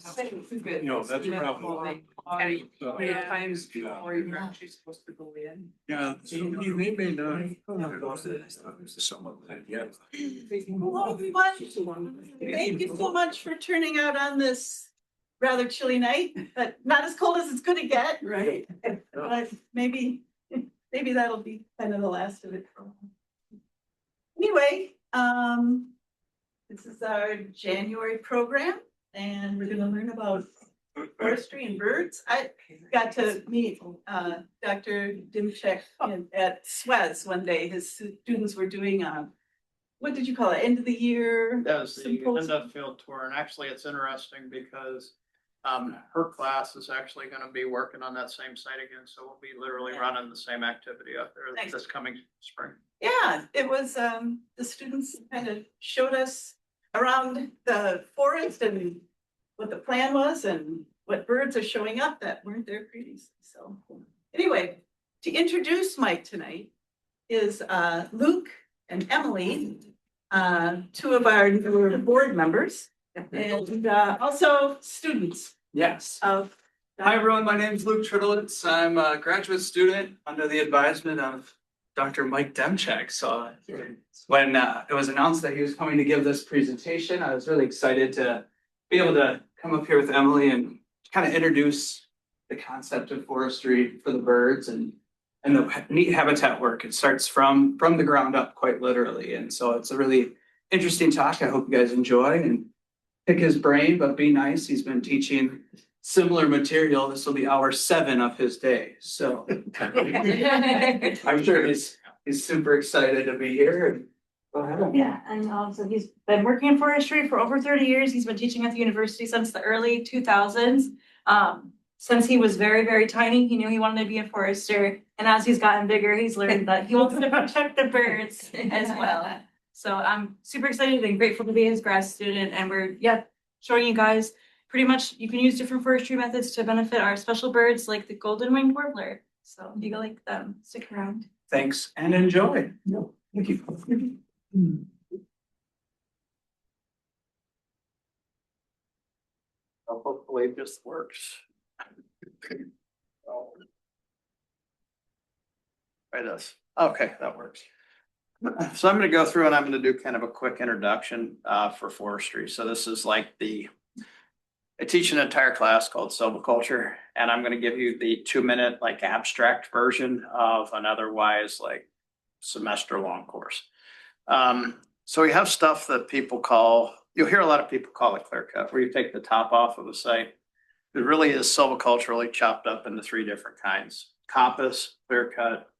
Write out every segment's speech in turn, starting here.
That's probably. Many times before you're actually supposed to go in. Yeah, so they may not. Hello, everyone. Thank you so much for turning out on this rather chilly night, but not as cold as it's gonna get. Right. But maybe that'll be kind of the last of it for a while. Anyway, this is our January program, and we're gonna learn about forestry and birds. I got to meet Dr. Dimchek at SWES one day. His students were doing what did you call it? End of the year? That was the symposium? end of field tour, and actually it's interesting because her class is actually gonna be working on that same site again, so we'll be literally running the same activity out there Nice. this coming spring. Yeah, it was, the students kind of showed us around the forest and what the plan was and what birds are showing up that weren't there previously. So anyway, to introduce Mike tonight is Luke and Emily, two of our newer board members and also students Yes. of. Hi, everyone. My name is Luke Trittlitz. I'm a graduate student under the advisement of Dr. Mike Demchek. So when it was announced that he was coming to give this presentation, I was really excited to be able to come up here with Emily and kind of introduce the concept of forestry for the birds and the neat habitat work. It starts from the ground up, quite literally. And so it's a really interesting talk. I hope you guys enjoy and pick his brain, but be nice. He's been teaching similar material. This will be hour 7 of his day. So I'm sure he's super excited to be here. And go ahead. Yeah, and so he's been working in forestry for over 30 years. He's been teaching at the university since the early 2000s. Since he was very, very tiny, he knew he wanted to be a forester. And as he's gotten bigger, he's learned that he wants to protect the birds as well. So I'm super excited and grateful to be his grad student. And we're, showing you guys pretty much you can use different forestry methods to benefit our special birds like the golden winged warbler. So if you like them, stick around. Thanks and enjoy. No, thank you. Hopefully it just works. Try this. Okay, that works. So I'm gonna go through and I'm gonna do kind of a quick introduction for forestry. So this is like I teach an entire class called silviculture, and I'm gonna give you the 2-minute like abstract version of an otherwise like semester-long course. So we have stuff that people call, you'll hear a lot of people call it clear cut, where you take the top off of a site. It really is silviculturally chopped up into 3 different kinds: coppice, clear cut,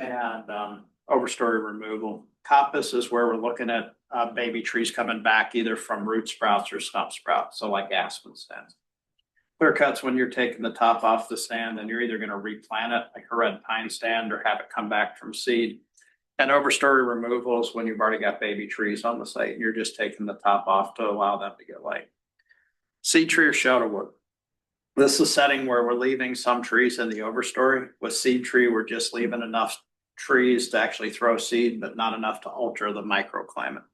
and overstory removal. Coppice is where we're looking at baby trees coming back either from root sprouts or stump sprouts, so like aspen stands. Clear cut's when you're taking the top off the stand and you're either going to replant it like a red pine stand or have it come back from seed. And overstory removal is when you've already got baby trees on the site and you're just taking the top off to allow them to get light. Seed tree or shelter wood. This is a setting where we're leaving some trees in the overstory. With seed tree, we're just leaving enough trees to actually throw seed, but not enough to alter the microclimate.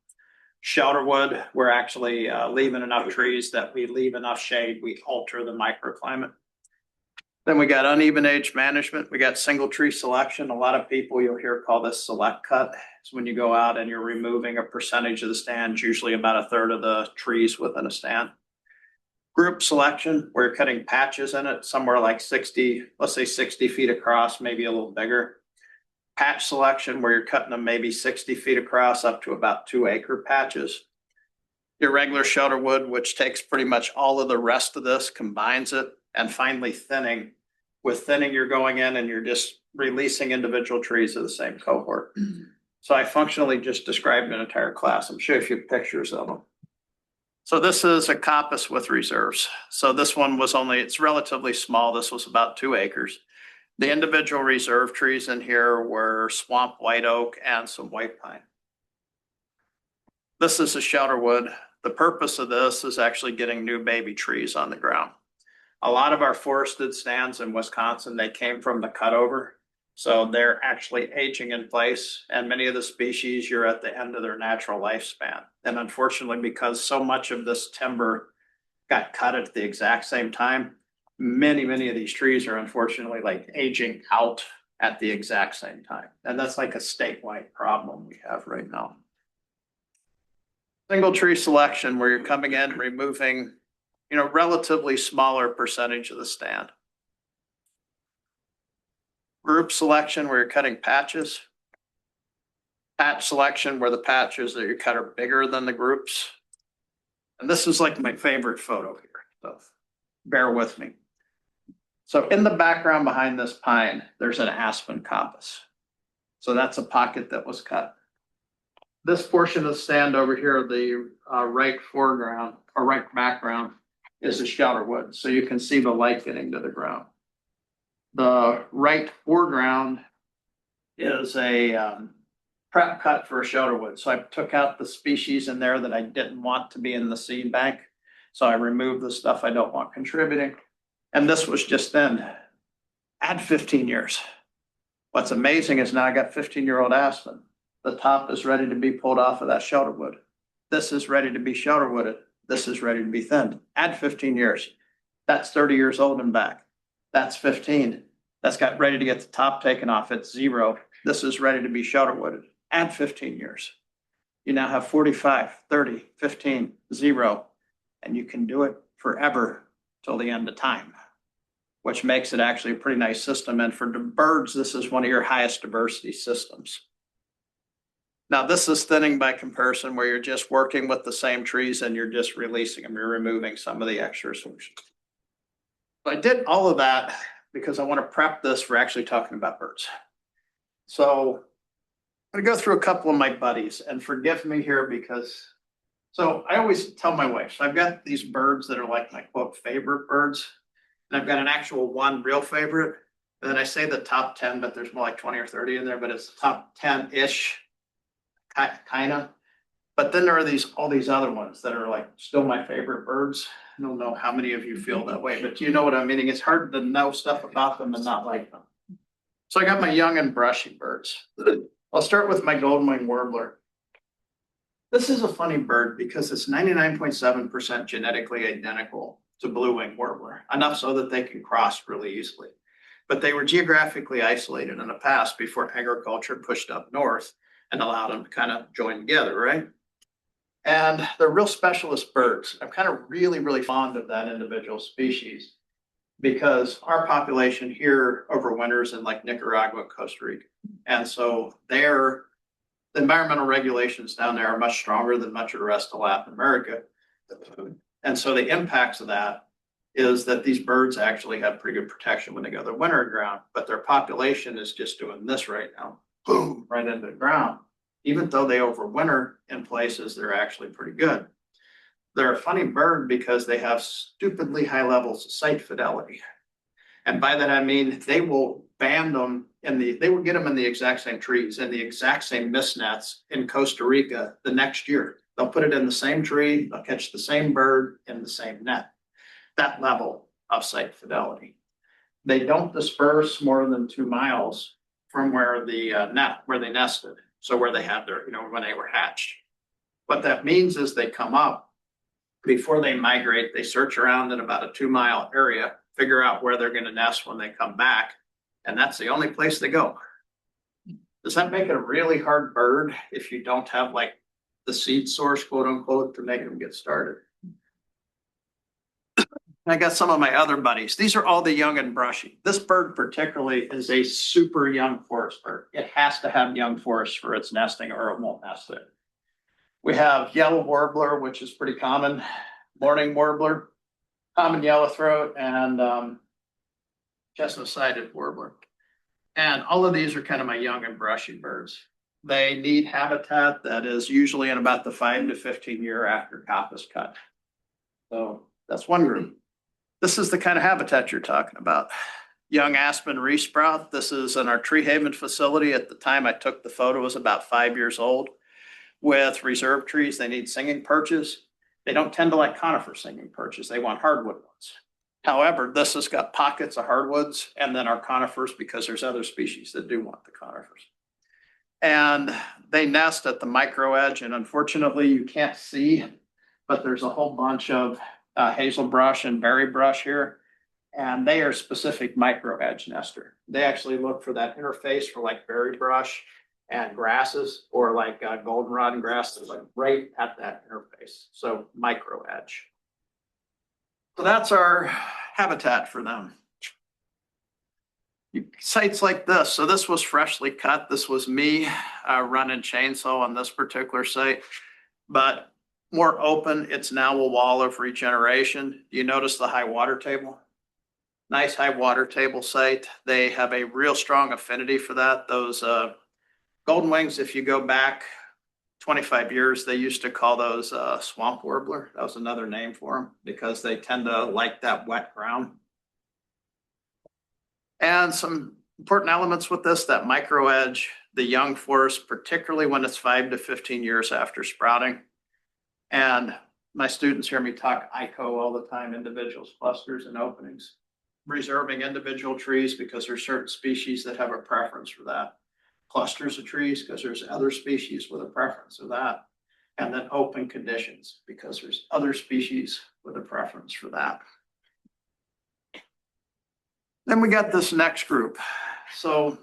Shelter wood, we're actually leaving enough trees that we leave enough shade, we alter the microclimate. Then we got uneven age management. We got single tree selection. A lot of people you'll hear call this select cut. It's when you go out and you're removing a percentage of the stand, usually about 1/3 of the trees within a stand. Group selection, where you're cutting patches in it, somewhere like 60, let's say 60 feet across, maybe a little bigger. Patch selection, where you're cutting them maybe 60 feet across up to about 2-acre patches. Irregular shelter wood, which takes pretty much all of the rest of this, combines it. And finally thinning. With thinning, you're going in and you're just releasing individual trees of the same cohort. So I functionally just described an entire class. I'm showing you pictures of them. So this is a coppice with reserves. So this one was it's relatively small. This was about 2 acres. The individual reserve trees in here were swamp white oak and some white pine. This is a shelter wood. The purpose of this is actually getting new baby trees on the ground. A lot of our forested stands in Wisconsin, they came from the cutover. So they're actually aging in place, and many of the species, you're at the end of their natural lifespan. And unfortunately, because so much of this timber got cut at the exact same time. Many of these trees are unfortunately like aging out at the exact same time. And that's like a statewide problem we have right now. Single tree selection where you're coming in, removing, relatively smaller percentage of the stand. Group selection where you're cutting patches. Patch selection where the patches that you cut are bigger than the groups. And this is like my favorite photo here, so bear with me. So in the background behind this pine, there's an aspen coppice. So that's a pocket that was cut. This portion of the stand over here, the right foreground or right background is a shelter wood. So you can see the light getting to the ground. The right foreground is a prep cut for a shelter wood. So I took out the species in there that I didn't want to be in the seed bank. So I removed the stuff I don't want contributing. And this was just then. Add 15 years. What's amazing is now I got 15-year-old aspen. The top is ready to be pulled off of that shelter wood. This is ready to be shelter wooded. This is ready to be thinned. Add 15 years. That's 30 years old and back. That's 15. That's got ready to get the top taken off. It's 0. This is ready to be shelter wooded. Add 15 years. You now have 45, 30, 15, 0, and you can do it forever till the end of time, which makes it actually a pretty nice system. And for the birds, this is one of your highest diversity systems. Now, this is thinning by comparison where you're just working with the same trees and you're just releasing them. You're removing some of the extra solutions. I did all of that because I want to prep this for actually talking about birds. So I'm going to go through a couple of my buddies, and forgive me here because, so I always tell my wife, so I've got these birds that are like my quote favorite birds, and I've got an actual one real favorite. And then I say the top 10, but there's more like 20 or 30 in there, but it's the top 10-ish, kind of. But then there are all these other ones that are like still my favorite birds. I don't know how many of you feel that way, but you know what I'm meaning. It's hard to know stuff about them and not like them. So I got my young and brushy birds. I'll start with my golden wing warbler. This is a funny bird because it's 99.7% genetically identical to blue wing warbler, enough so that they can cross really easily. But they were geographically isolated in the past before agriculture pushed up north and allowed them to kind of join together, right? And they're real specialist birds. I'm kind of really fond of that individual species because our population here overwinters in like Nicaragua and Costa Rica. And so the environmental regulations down there are much stronger than much of the rest of Latin America. And so the impacts of that is that these birds actually have pretty good protection when they go to the winter ground, but their population is just doing this right now, boom, right into the ground. Even though they overwinter in places, they're actually pretty good. They're a funny bird because they have stupidly high levels of site fidelity. And by that, I mean, they will band them they will get them in the exact same trees and the exact same mist nets in Costa Rica the next year. They'll put it in the same tree, they'll catch the same bird in the same net. That level of site fidelity. They don't disperse more than 2 miles from where where they nested. So where they had their, when they were hatched. What that means is they come up before they migrate, they search around in about a 2-mile area, figure out where they're going to nest when they come back. And that's the only place they go. Does that make it a really hard bird if you don't have like the seed source, quote unquote, to make them get started? I got some of my other buddies. These are all the young and brushy. This bird particularly is a super young forest bird. It has to have young forests for its nesting or it won't nest it. We have yellow warbler, which is pretty common, mourning warbler, common yellowthroat, and chestnut-sided warbler. And all of these are kind of my young and brushy birds. They need habitat that is usually in about the 5 to 15 year after coppice cut. So that's one group. This is the kind of habitat you're talking about. Young aspen resprout. This is in our Tree Haven facility. At the time I took the photo, it was about 5 years old. With reserve trees, they need singing perches. They don't tend to like conifer singing perches. They want hardwood ones. However, this has got pockets of hardwoods and then our conifers because there's other species that do want the conifers. And they nest at the micro edge. And unfortunately, you can't see, but there's a whole bunch of hazel brush and berry brush here. And they are specific micro edge nester. They actually look for that interface for like berry brush and grasses, or like goldenrod and grass that's like right at that interface. So micro edge. So that's our habitat for them. Sites like this. So this was freshly cut. This was me running chainsaw on this particular site, but more open. It's now a wall of regeneration. Do you notice the high water table? Nice high water table site. They have a real strong affinity for that. Those golden wings, if you go back 25 years, they used to call those swamp warbler. That was another name for them because they tend to like that wet ground. And some important elements with this, that micro edge, the young forest, particularly when it's 5 to 15 years after sprouting. And my students hear me talk ICO all the time, individuals, clusters, and openings. Reserving individual trees because there's certain species that have a preference for that. Clusters of trees because there's other species with a preference of that. And then open conditions because there's other species with a preference for that. Then we got this next group. So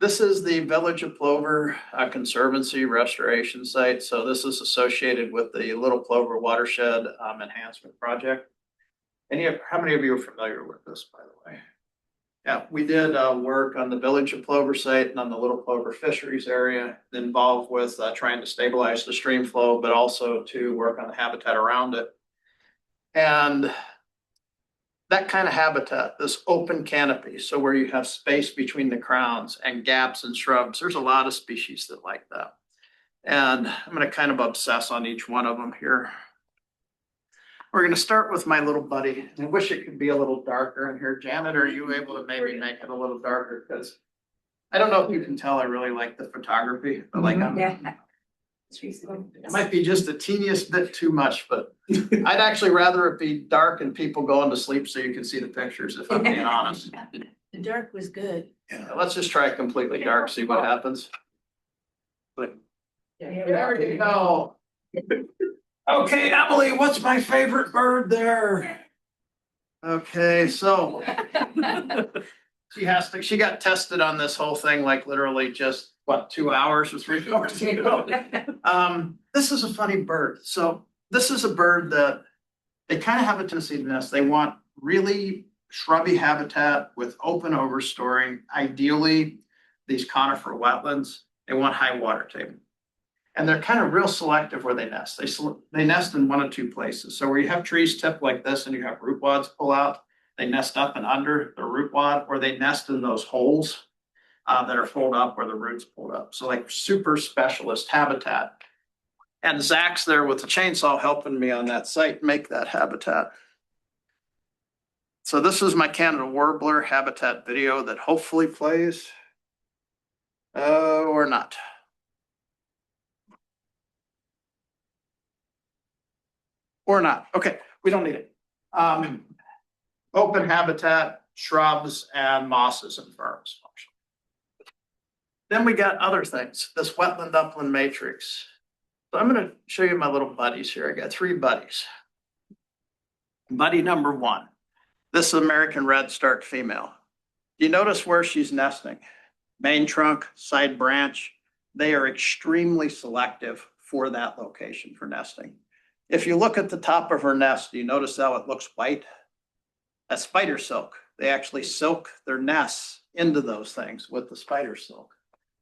this is the Village of Plover Conservancy Restoration Site. So this is associated with the Little Plover Watershed Enhancement Project. And how many of you are familiar with this, by the way? Yeah, we did work on the Village of Plover site and on the Little Plover Fisheries area, involved with trying to stabilize the stream flow, but also to work on the habitat around it. And that kind of habitat, this open canopy, so where you have space between the crowns and gaps and shrubs, there's a lot of species that like that. And I'm going to kind of obsess on each one of them here. We're going to start with my little buddy. I wish it could be a little darker in here. Janet, are you able to maybe make it a little darker? Because I don't know if you can tell, I really like the photography, but like it might be just the teeniest bit too much, but I'd actually rather it be dark and people going to sleep so you can see the pictures, if I'm being honest. The dark was good. Yeah, let's just try completely dark, see what happens. But there you go. Okay, Emily, what's my favorite bird there? Okay, so she got tested on this whole thing, like literally just what, 2 hours or 3 hours ago. This is a funny bird. So this is a bird that they kind of have a tendency to nest. They want really shrubby habitat with open overstoring, ideally these conifer wetlands. They want high water table. And they're kind of real selective where they nest. They nest in one of two places. So where you have trees tipped like this and you have root wads pull out, they nest up and under the root wad, or they nest in those holes that are pulled up where the roots pulled up. So like super specialist habitat. And Zach's there with the chainsaw helping me on that site make that habitat. So this is my Canada warbler habitat video that hopefully plays or not. Or not. Okay, we don't need it. Open habitat, shrubs, and mosses and ferns. Then we got other things, this wetland upland matrix. So I'm going to show you my little buddies here. I got 3 buddies. Buddy number 1, this American redstart female. You notice where she's nesting? Main trunk, side branch. They are extremely selective for that location for nesting. If you look at the top of her nest, do you notice how it looks white? That's spider silk. They actually silk their nests into those things with the spider silk.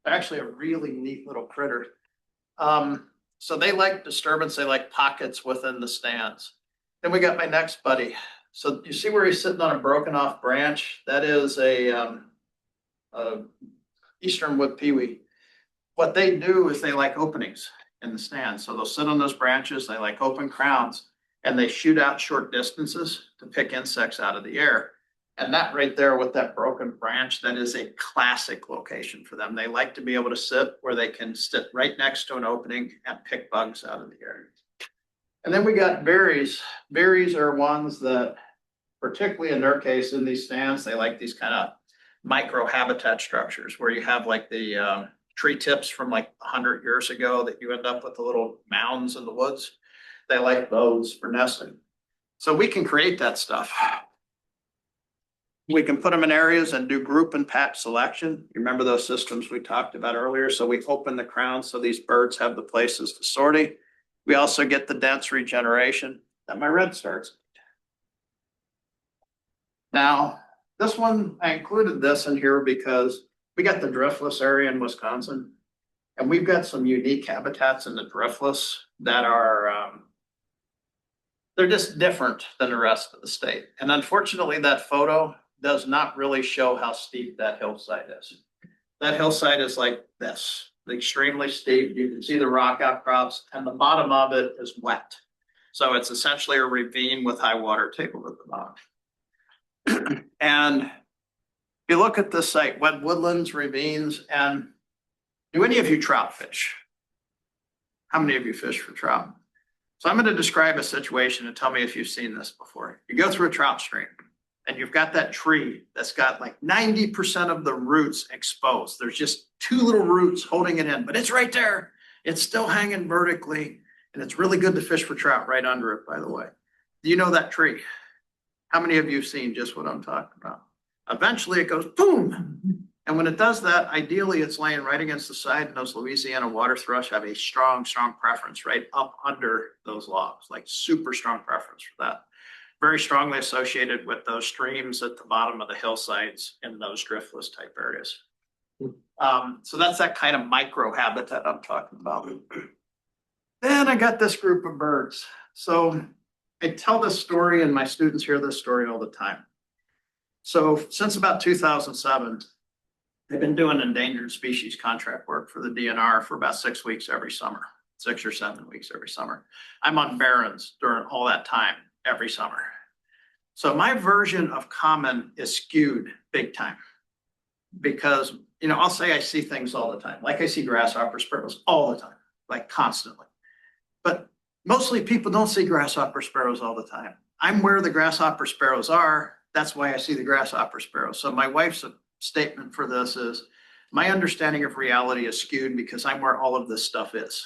They're actually a really neat little critter. So they like disturbance. They like pockets within the stands. Then we got my next buddy. So you see where he's sitting on a broken off branch? That is a eastern wood peewee. What they do is they like openings in the stand. So they'll sit on those branches, they like open crowns, and they shoot out short distances to pick insects out of the air. And that right there with that broken branch, that is a classic location for them. They like to be able to sit where they can sit right next to an opening and pick bugs out of the air. And then we got berries. Berries are ones that, particularly in their case, in these stands, they like these kind of micro habitat structures where you have like the tree tips from like 100 years ago that you end up with the little mounds in the woods. They like those for nesting. So we can create that stuff. We can put them in areas and do group and patch selection. You remember those systems we talked about earlier? So we open the crown so these birds have the places to sortie. We also get the dense regeneration that my red starts. Now, this one, I included this in here because we got the driftless area in Wisconsin. And we've got some unique habitats in the driftless that are, they're just different than the rest of the state. And unfortunately, that photo does not really show how steep that hillside is. That hillside is like this, extremely steep. You can see the rock outcrops and the bottom of it is wet. So it's essentially a ravine with high water table at the bottom. And if you look at this site, wet woodlands, ravines, and do any of you trout fish? How many of you fish for trout? So I'm going to describe a situation and tell me if you've seen this before. You go through a trout stream and you've got that tree that's got like 90% of the roots exposed. There's just two little roots holding it in, but it's right there. It's still hanging vertically and it's really good to fish for trout right under it, by the way. Do you know that tree? How many of you have seen just what I'm talking about? Eventually it goes boom. And when it does that, ideally it's laying right against the side, and those Louisiana water thrush have a strong, strong preference right up under those logs, like super strong preference for that. Very strongly associated with those streams at the bottom of the hillsides in those driftless type areas. So that's that kind of micro habitat I'm talking about. Then I got this group of birds. So I tell this story and my students hear this story all the time. So since about 2007, I've been doing endangered species contract work for the DNR for about 6 weeks every summer, 6 or 7 weeks every summer. I'm on barrens during all that time, every summer. So my version of common is skewed big time because, you know, I'll say I see things all the time. Like I see grasshopper sparrows all the time, like constantly. But mostly people don't see grasshopper sparrows all the time. I'm where the grasshopper sparrows are. That's why I see the grasshopper sparrows. So my wife's statement for this is my understanding of reality is skewed because I'm where all of this stuff is.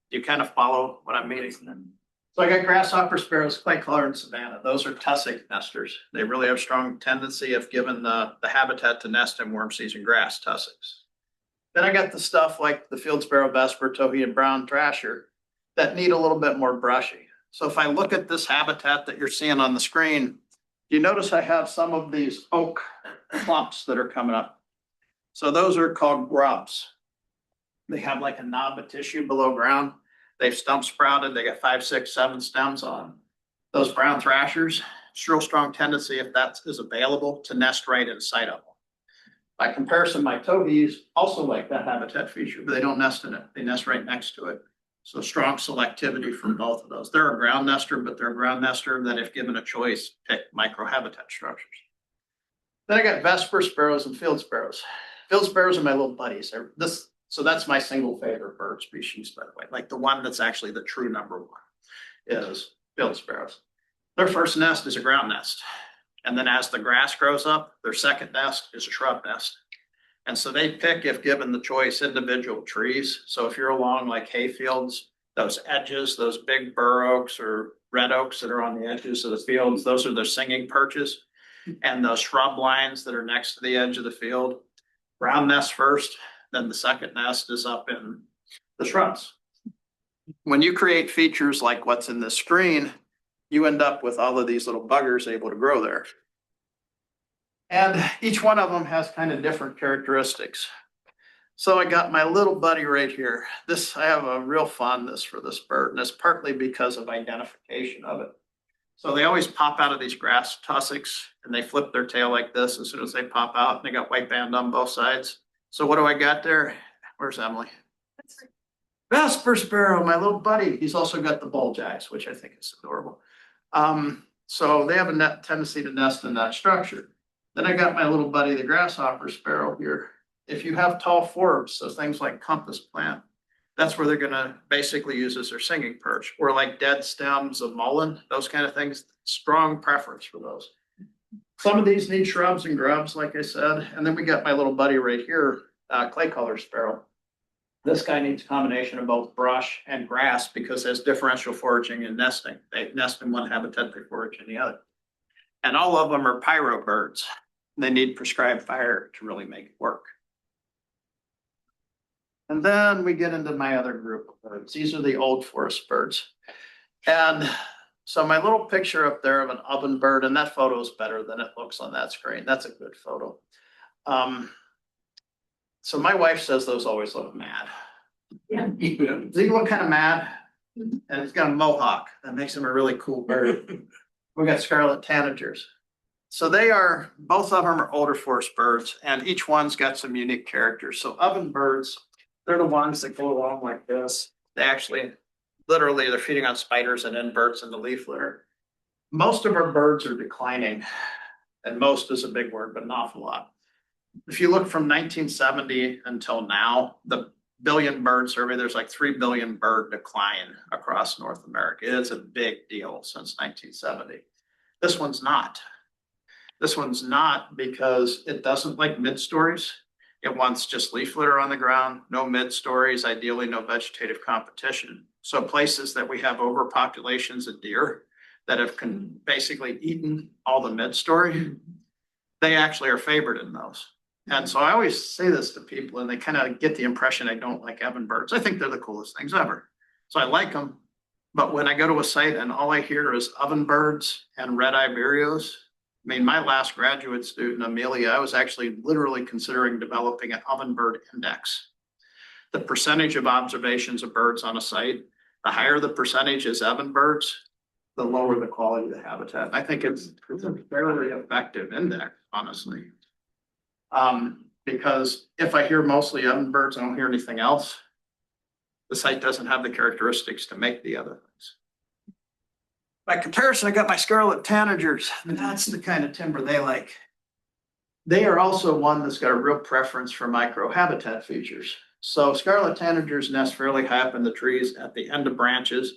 You kind of follow what I'm meaning. So I got grasshopper sparrows, clay color, and savanna. Those are tussock nesters. They really have strong tendency if given the habitat to nest in warm season grass, tussocks. Then I got the stuff like the field sparrow, vesper, towhee, and brown thrasher that need a little bit more brushy. So if I look at this habitat that you're seeing on the screen, you notice I have some of these oak clumps that are coming up. So those are called grubs. They have like a knob of tissue below ground. They've stump sprouted. They got 5, 6, 7 stems on. Those brown thrashers, real strong tendency, if that is available, to nest right inside of them. By comparison, my towhees also like that habitat feature, but they don't nest in it. They nest right next to it. So strong selectivity from both of those. They're a ground nester, but they're a ground nester that if given a choice, pick microhabitat structures. Then I got vesper sparrows and field sparrows. Field sparrows are my little buddies. So that's my single favorite bird species, by the way. Like the one that's actually the true number one is field sparrows. Their first nest is a ground nest. And then as the grass grows up, their second nest is a shrub nest. And so they pick, if given the choice, individual trees. So if you're along like hay fields, those edges, those big bur oaks or red oaks that are on the edges of the fields, those are their singing perches. And those shrub lines that are next to the edge of the field, ground nest first, then the second nest is up in the shrubs. When you create features like what's in this screen, you end up with all of these little buggers able to grow there. And each one of them has kind of different characteristics. So I got my little buddy right here. I have a real fondness for this bird, and it's partly because of identification of it. So they always pop out of these grass tussocks and they flip their tail like this as soon as they pop out, and they got white band on both sides. So what do I got there? Where's Emily? Vesper sparrow, my little buddy. He's also got the bulge eyes, which I think is adorable. So they have a tendency to nest in that structure. Then I got my little buddy, the grasshopper sparrow here. If you have tall forbs, so things like compass plant, that's where they're gonna basically use as their singing perch, or like dead stems of mullein, those kind of things, strong preference for those. Some of these need shrubs and grubs, like I said. And then we got my little buddy right here, clay color sparrow. This guy needs a combination of both brush and grass because there's differential foraging and nesting. They nest in one habitat, they forage in the other. And all of them are pyro birds. They need prescribed fire to really make it work. And then we get into my other group of birds. These are the old forest birds. And so my little picture up there of an oven bird, and that photo is better than it looks on that screen. That's a good photo. So my wife says those always look mad. Yeah. Does he look kind of mad? And he's got a mohawk. That makes him a really cool bird. We got scarlet tanagers. So they are, both of them are older forest birds, and each one's got some unique characters. So oven birds, they're the ones that go along like this. They actually, literally, they're feeding on spiders and inverts in the leaf litter. Most of our birds are declining, and most is a big word, but an awful lot. If you look from 1970 until now, the billion bird survey, there's like 3 billion bird decline across North America. It's a big deal since 1970. This one's not. This one's not because it doesn't like mid-stories. It wants just leaf litter on the ground, no mid-stories, ideally no vegetative competition. So places that we have overpopulations of deer that have basically eaten all the mid-story, they actually are favored in those. And so I always say this to people and they kind of get the impression I don't like oven birds. I think they're the coolest things ever. So I like them. But when I go to a site and all I hear is oven birds and red-eye vireos, I mean, my last graduate student, Amelia, I was actually literally considering developing an oven bird index. The percentage of observations of birds on a site, the higher the percentage is oven birds, the lower the quality of the habitat. I think it's a fairly effective index, honestly. Because if I hear mostly oven birds, I don't hear anything else. The site doesn't have the characteristics to make the other things. By comparison, I got my scarlet tanagers, and that's the kind of timber they like. They are also one that's got a real preference for microhabitat features. So scarlet tanagers nest fairly high up in the trees at the end of branches,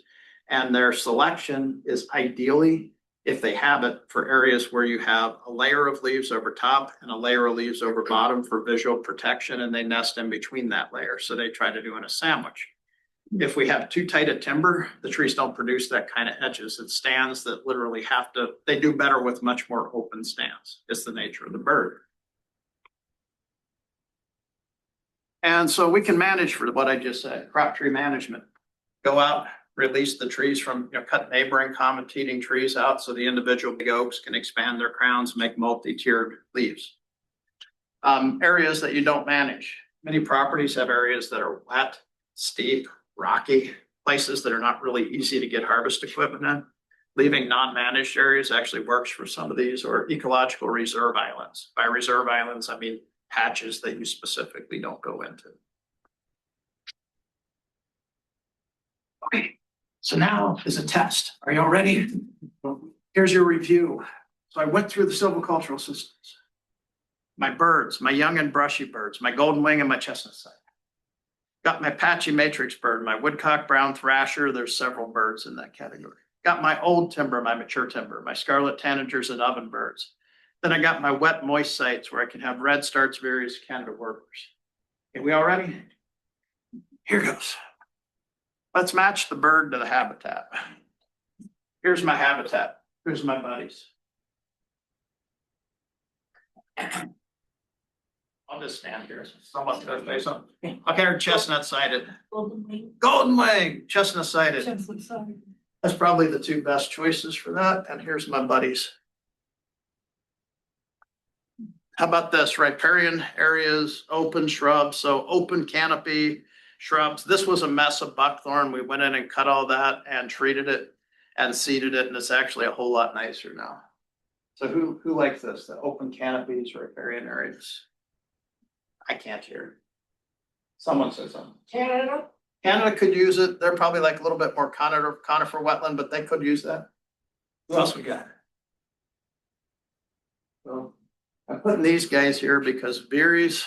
and their selection is ideally, if they have it, for areas where you have a layer of leaves over top and a layer of leaves over bottom for visual protection, and they nest in between that layer. So they try to do in a sandwich. If we have too tight a timber, the trees don't produce that kind of edges. It's stands that literally have to, they do better with much more open stands. It's the nature of the bird. And so we can manage for what I just said, crop tree management. Go out, release the trees from, cut neighboring common trees out so the individual big oaks can expand their crowns, make multi-tiered leaves. Areas that you don't manage. Many properties have areas that are wet, steep, rocky, places that are not really easy to get harvest equipment in. Leaving non-managed areas actually works for some of these, or ecological reserve islands. By reserve islands, I mean patches that you specifically don't go into. Okay, so now is a test. Are y'all ready? Here's your review. So I went through the silvicultural systems. My birds, my young and brushy birds, my golden wing and my chestnut side. Got my patchy matrix bird, my woodcock brown thrasher. There's several birds in that category. Got my old timber, my mature timber, my scarlet tanagers and oven birds. Then I got my wet moist sites where I can have red starts, various Canada warblers. Okay, we all ready? Here goes. Let's match the bird to the habitat. Here's my habitat. Here's my buddies. I'll just stand here. Someone's gonna say something. Okay, our chestnut sided. Golden wing. Golden wing, chestnut sided. Sorry. That's probably the two best choices for that. And here's my buddies. How about this? Riparian areas, open shrubs. So open canopy shrubs. This was a mess of buckthorn. We went in and cut all that and treated it and seeded it. And it's actually a whole lot nicer now. So who likes this? The open canopies, riparian areas? I can't hear. Someone says something. Canada. Canada could use it. They're probably like a little bit more conifer wetland, but they could use that. Who else we got? Well, I'm putting these guys here because berries.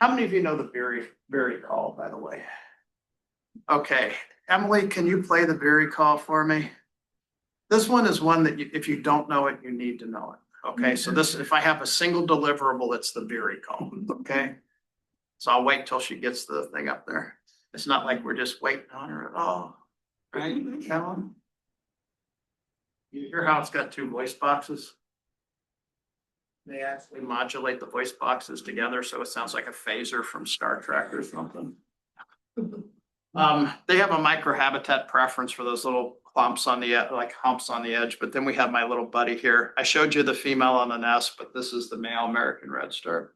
How many of you know the berry call, by the way? Okay, Emily, can you play the berry call for me? This one is one that if you don't know it, you need to know it. Okay, so this, if I have a single deliverable, it's the berry call. Okay. So I'll wait till she gets the thing up there. It's not like we're just waiting on her at all, right, Kellen? You hear how it's got two voice boxes? They actually modulate the voice boxes together, so it sounds like a phaser from Star Trek or something. They have a microhabitat preference for those little clumps on the, like humps on the edge, but then we have my little buddy here. I showed you the female on the nest, but this is the male American redstart.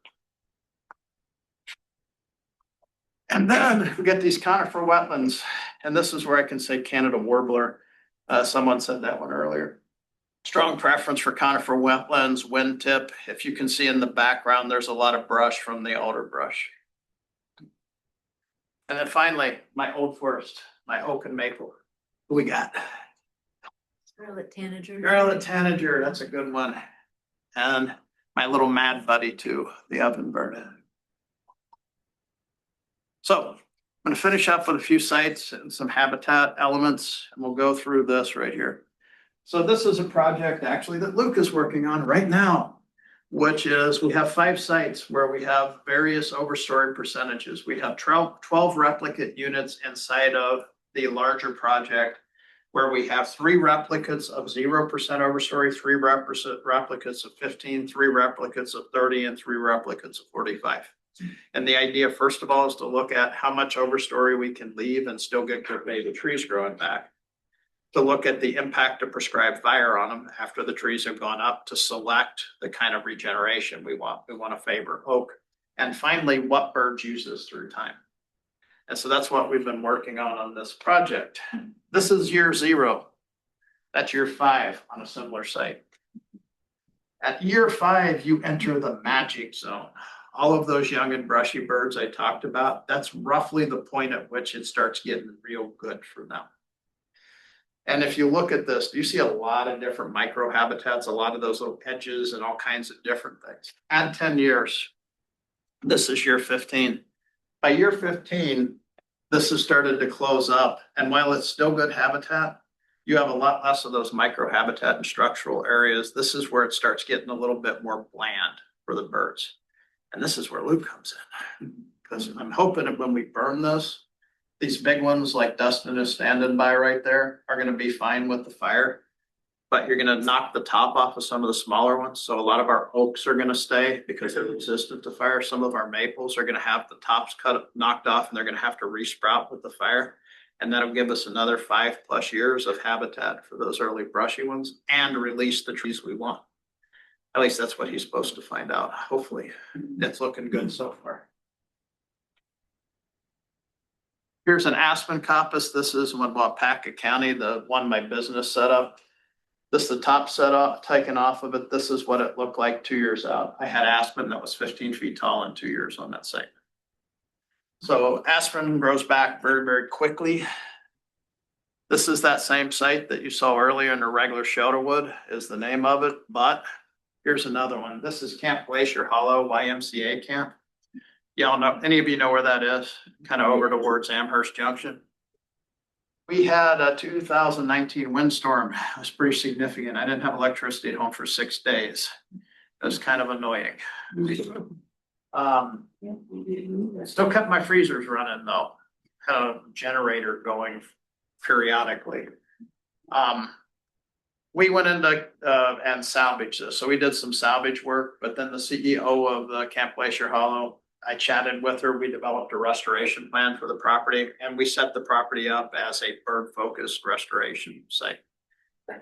And then we get these conifer wetlands, and this is where I can say Canada warbler. Someone said that one earlier. Strong preference for conifer wetlands, wind tip. If you can see in the background, there's a lot of brush from the alder brush. And then finally, my old forest, my oak and maple. Who we got? Scarlet Tanager. Scarlet Tanager, that's a good one. And my little mad buddy too, the oven burner. So I'm going to finish up with a few sites and some habitat elements, and we'll go through this right here. So this is a project actually that Luke is working on right now, which is we have 5 sites where we have various overstory percentages. We have 12 replicate units inside of the larger project, where we have 3 replicates of 0% overstory, 3 replicates of 15, 3 replicates of 30, and 3 replicates of 45. And the idea, first of all, is to look at how much overstory we can leave and still get good baby trees growing back. To look at the impact of prescribed fire on them after the trees have gone up, to select the kind of regeneration we want. We want to favor oak. And finally, what birds use this through time. And so that's what we've been working on this project. This is year 0. That's year 5 on a similar site. At year 5, you enter the magic zone. All of those young and brushy birds I talked about, that's roughly the point at which it starts getting real good for them. And if you look at this, you see a lot of different microhabitats, a lot of those little edges and all kinds of different things. Add 10 years. This is year 15. By year 15, this has started to close up. And while it's still good habitat, you have a lot less of those microhabitat and structural areas. This is where it starts getting a little bit more bland for the birds. And this is where Luke comes in, because I'm hoping that when we burn this, these big ones like Dustin is standing by right there are going to be fine with the fire, but you're going to knock the top off of some of the smaller ones. So a lot of our oaks are going to stay because they're resistant to fire. Some of our maples are going to have the tops knocked off, and they're going to have to resprout with the fire. And that'll give us another 5+ years of habitat for those early brushy ones and release the trees we want. At least that's what he's supposed to find out. Hopefully it's looking good so far. Here's an aspen coppice. This is in Wapaka County, the one my business set up. This is the top set up, taken off of it. This is what it looked like 2 years out. I had aspen that was 15 feet tall in 2 years on that site. So aspen grows back very, very quickly. This is that same site that you saw earlier in the regular Shelterwood is the name of it, but here's another one. This is Camp Glacier Hollow YMCA camp. Y'all know, any of you know where that is? Kind of over towards Amherst Junction. We had a 2019 windstorm. It was pretty significant. I didn't have electricity at home for 6 days. It was kind of annoying. Still kept my freezers running though. Had a generator going periodically. We went into and salvaged this. So we did some salvage work, but then the CEO of the Camp Glacier Hollow, I chatted with her. We developed a restoration plan for the property, and we set the property up as a bird-focused restoration site.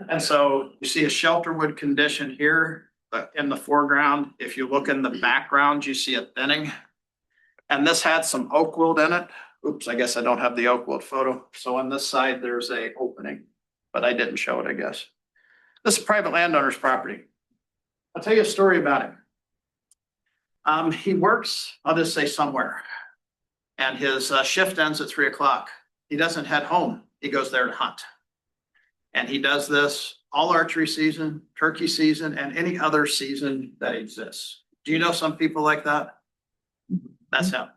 And so you see a Shelterwood condition here in the foreground. If you look in the background, you see a thinning. And this had some oak wilt in it. Oops, I guess I don't have the oak wilt photo. So on this side, there's a opening, but I didn't show it, I guess. This is private landowner's property. I'll tell you a story about him. He works, I'll just say somewhere, and his shift ends at 3 o'clock. He doesn't head home. He goes there to hunt. And he does this all archery season, turkey season, and any other season that exists. Do you know some people like that? That's him.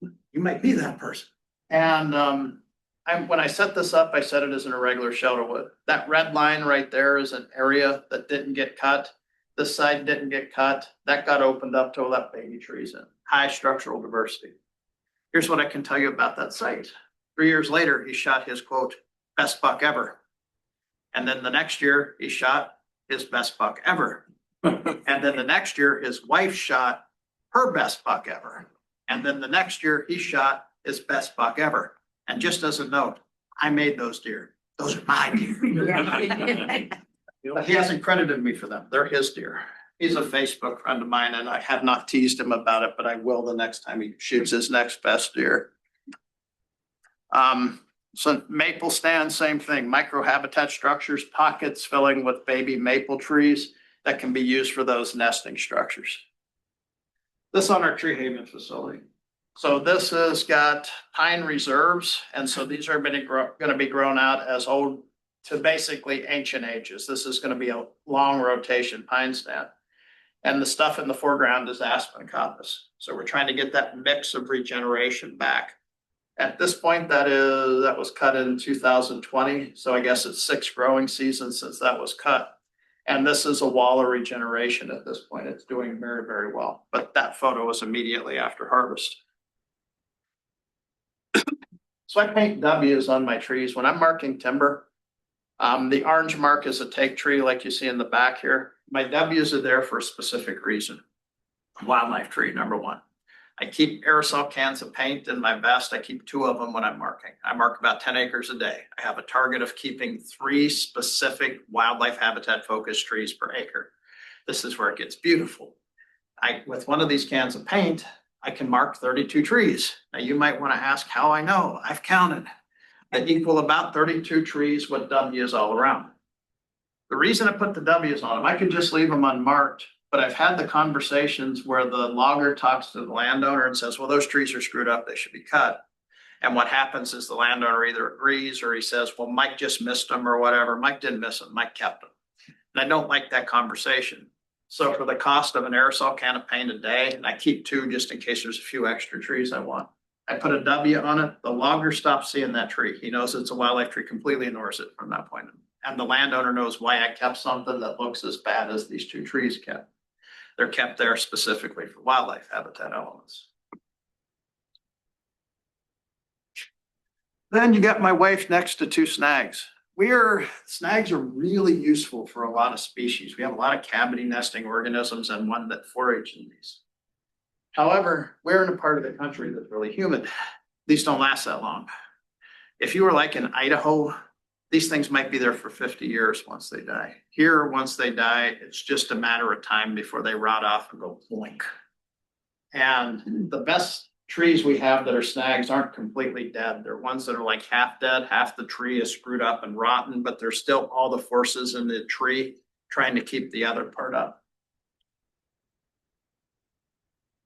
You might be that person. And when I set this up, I set it as an irregular Shelterwood. That red line right there is an area that didn't get cut. This side didn't get cut. That got opened up to let baby trees in. High structural diversity. Here's what I can tell you about that site. 3 years later, he shot his quote, best buck ever. And then the next year, he shot his best buck ever. And then the next year, his wife shot her best buck ever. And then the next year, he shot his best buck ever. And just as a note, I made those deer. Those are my deer. But he hasn't credited me for them. They're his deer. He's a Facebook friend of mine and I have not teased him about it, but I will the next time he shoots his next best deer. So maple stand, same thing, microhabitat structures, pockets filling with baby maple trees that can be used for those nesting structures. This on our Tree Haven facility. So this has got pine reserves. And so these are going to be grown out as old to basically ancient ages. This is going to be a long rotation pine stand. And the stuff in the foreground is aspen coppice. So we're trying to get that mix of regeneration back. At this point, that was cut in 2020. So I guess it's 6 growing seasons since that was cut. And this is a wall of regeneration at this point. It's doing very, very well. But that photo was immediately after harvest. So I paint W's on my trees. When I'm marking timber, the orange mark is a take tree like you see in the back here. My W's are there for a specific reason. Wildlife tree, number 1. I keep aerosol cans of paint in my vest. I keep 2 of them when I'm marking. I mark about 10 acres a day. I have a target of keeping 3 specific wildlife habitat focused trees per acre. This is where it gets beautiful. With one of these cans of paint, I can mark 32 trees. Now you might want to ask how I know. I've counted. That equal about 32 trees with W's all around. The reason I put the W's on them, I could just leave them unmarked, but I've had the conversations where the logger talks to the landowner and says, well, those trees are screwed up, they should be cut. And what happens is the landowner either agrees or he says, well, Mike just missed them or whatever. Mike didn't miss them, Mike kept them. And I don't like that conversation. So for the cost of an aerosol can of paint a day, and I keep 2 just in case there's a few extra trees I want. I put a W on it. The logger stops seeing that tree. He knows it's a wildlife tree, completely ignores it from that point. And the landowner knows why I kept something that looks as bad as these 2 trees kept. They're kept there specifically for wildlife habitat elements. Then you got my wife next to 2 snags. Snags are really useful for a lot of species. We have a lot of cavity nesting organisms and one that forage in these. However, we're in a part of the country that's really humid. These don't last that long. If you were like in Idaho, these things might be there for 50 years once they die. Here, once they die, it's just a matter of time before they rot off and go blink. And the best trees we have that are snags aren't completely dead. They're ones that are like half dead, half the tree is screwed up and rotten, but there's still all the forces in the tree trying to keep the other part up.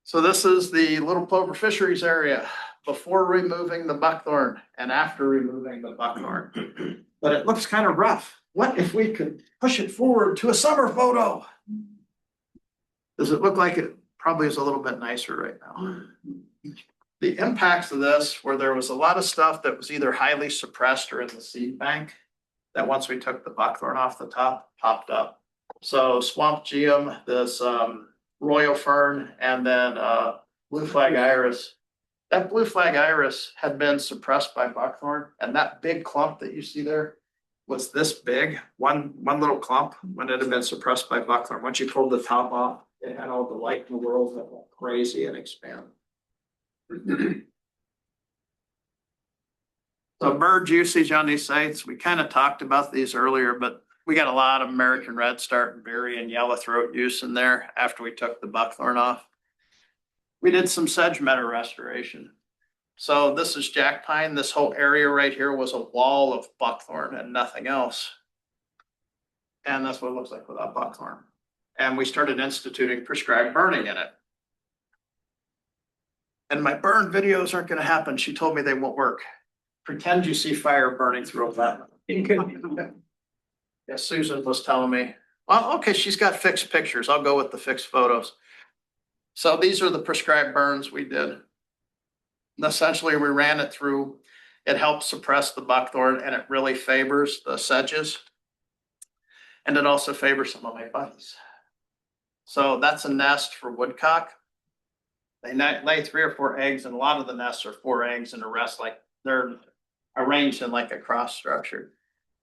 So this is the Little Plover Fisheries area before removing the buckthorn and after removing the buckthorn. But it looks kind of rough. What if we could push it forward to a summer photo? Does it look like it probably is a little bit nicer right now? The impacts of this, where there was a lot of stuff that was either highly suppressed or in the seed bank, that once we took the buckthorn off the top, popped up. So swamp geum, this royal fern, and then blue flag iris. That blue flag iris had been suppressed by buckthorn, and that big clump that you see there was this big, one little clump when it had been suppressed by buckthorn. Once you pulled the top off, it had all the light in the world that went crazy and expanded. So bird usage on these sites, we kind of talked about these earlier, but we got a lot of American redstart and berry and yellowthroat use in there after we took the buckthorn off. We did some sedge meadow restoration. So this is jack pine. This whole area right here was a wall of buckthorn and nothing else. And that's what it looks like without buckthorn. And we started instituting prescribed burning in it. And my burn videos aren't going to happen. She told me they won't work. Pretend you see fire burning through a flat. Yeah, Susan was telling me, well, okay, she's got fixed pictures. I'll go with the fixed photos. So these are the prescribed burns we did. And essentially, we ran it through. It helps suppress the buckthorn and it really favors the sedges. And it also favors some of my buddies. So that's a nest for woodcock. They lay 3 or 4 eggs, and a lot of the nests are 4 eggs, and the rest like they're arranged in like a cross structure.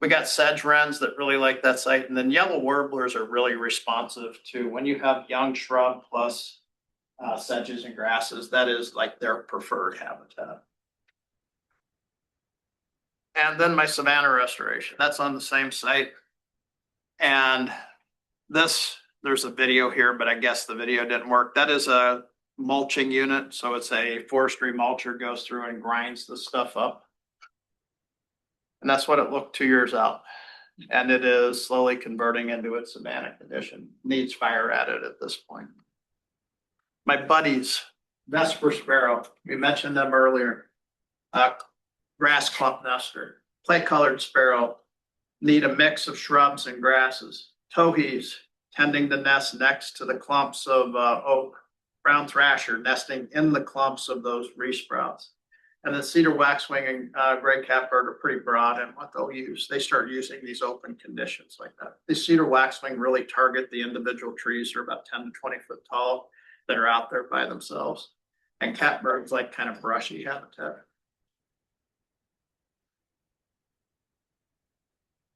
We got sedge wrens that really like that site, and then yellow warblers are really responsive to when you have young shrub plus sedges and grasses. That is like their preferred habitat. And then my savanna restoration, that's on the same site. And there's a video here, but I guess the video didn't work. That is a mulching unit. So it's a forestry mulcher, goes through and grinds the stuff up. And that's what it looked 2 years out. And it is slowly converting into its savanna condition. Needs fire added at this point. My buddies, Vesper sparrow, we mentioned them earlier. Grass clump nester, clay colored sparrow, need a mix of shrubs and grasses. Towhees tending the nest next to the clumps of oak. Brown thrasher nesting in the clumps of those resprouts. And the cedar waxwing and gray catbird are pretty broad in what they'll use. They start using these open conditions like that. These cedar waxwing really target the individual trees that are about 10 to 20 foot tall that are out there by themselves. And catbirds like kind of brushy habitat.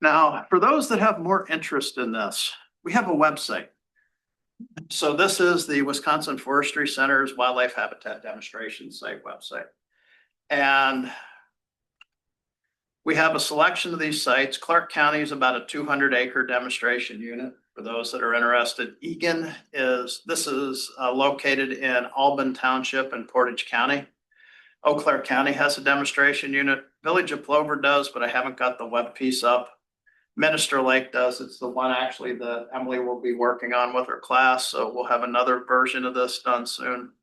Now, for those that have more interest in this, we have a website. So this is the Wisconsin Forestry Center's Wildlife Habitat Demonstration Site website. And we have a selection of these sites. Clark County is about a 200-acre demonstration unit for those that are interested. Egan is located in Albin Township and Portage County. Eau Claire County has a demonstration unit. Village of Plover does, but I haven't got the web piece up. Minister Lake does. It's the one actually that Emily will be working on with her class. So we'll have another version of this done soon.